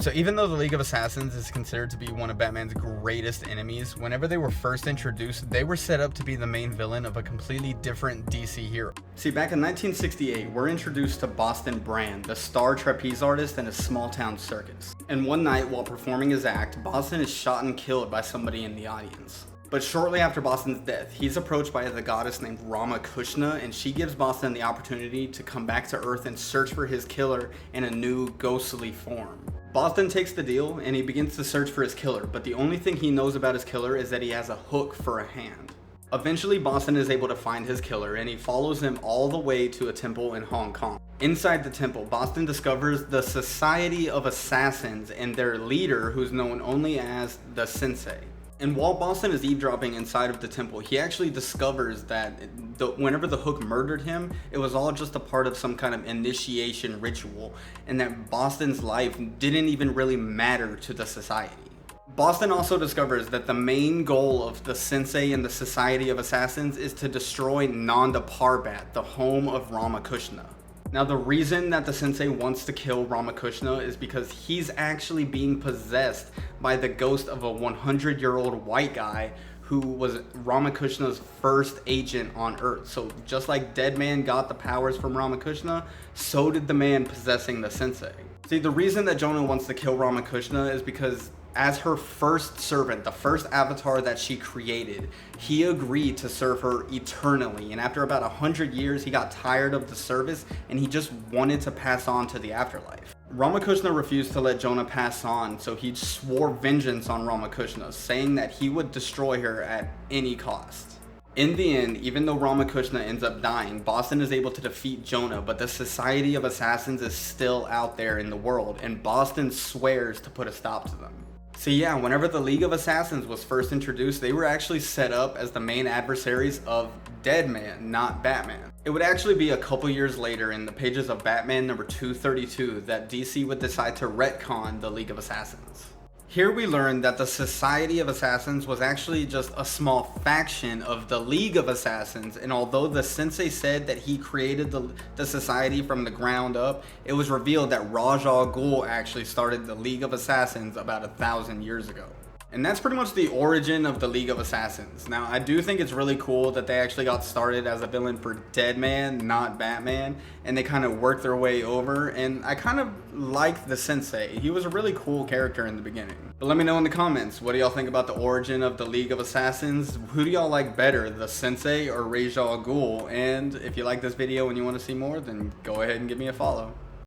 So even though the League of Assassins is considered to be one of Batman's greatest enemies, whenever they were first introduced, they were set up to be the main villain of a completely different DC hero. See, back in 1968, we're introduced to Boston Brand, the star trapeze artist in a small town circus. And one night, while performing his act, Boston is shot and killed by somebody in the audience. But shortly after Boston's death, he's approached by the goddess named Rama Kushna, and she gives Boston the opportunity to come back to Earth and search for his killer in a new ghostly form. Boston takes the deal and he begins to search for his killer, but the only thing he knows about his killer is that he has a hook for a hand. Eventually, Boston is able to find his killer and he follows him all the way to a temple in Hong Kong. Inside the temple, Boston discovers the Society of Assassins and their leader, who's known only as the Sensei. And while Boston is eavesdropping inside of the temple, he actually discovers that whenever the hook murdered him, it was all just a part of some kind of initiation ritual, and that Boston's life didn't even really matter to the society. Boston also discovers that the main goal of the Sensei and the Society of Assassins is to destroy Nanda Parbat, the home of Ramakrishna. Now, the reason that the Sensei wants to kill Ramakrishna is because he's actually being possessed by the ghost of a 100-year-old white guy who was Ramakrishna's first agent on Earth. So just like Dead Man got the powers from Ramakrishna, so did the man possessing the Sensei. See, the reason that Jonah wants to kill Ramakrishna is because as her first servant, the first avatar that she created, he agreed to serve her eternally. And after about 100 years, he got tired of the service and he just wanted to pass on to the afterlife. Ramakrishna refused to let Jonah pass on, so he swore vengeance on Ramakrishna, saying that he would destroy her at any cost. In the end, even though Ramakrishna ends up dying, Boston is able to defeat Jonah, but the Society of Assassins is still out there in the world, and Boston swears to put a stop to them. So yeah, whenever the League of Assassins was first introduced, they were actually set up as the main adversaries of Dead Man, not Batman. It would actually be a couple years later in the pages of Batman number 232 that DC would decide to retcon the League of Assassins. Here we learn that the Society of Assassins was actually just a small faction of the League of Assassins, and although the Sensei said that he created the society from the ground up, it was revealed that Ra's al Ghul actually started the League of Assassins about 1,000 years ago. And that's pretty much the origin of the League of Assassins. Now, I do think it's really cool that they actually got started as a villain for Dead Man, not Batman, and they kind of worked their way over, and I kind of like the Sensei. He was a really cool character in the beginning. But let me know in the comments, what do y'all think about the origin of the League of Assassins? Who do y'all like better, the Sensei or Ra's al Ghul? And if you like this video and you want to see more, then go ahead and give me a follow.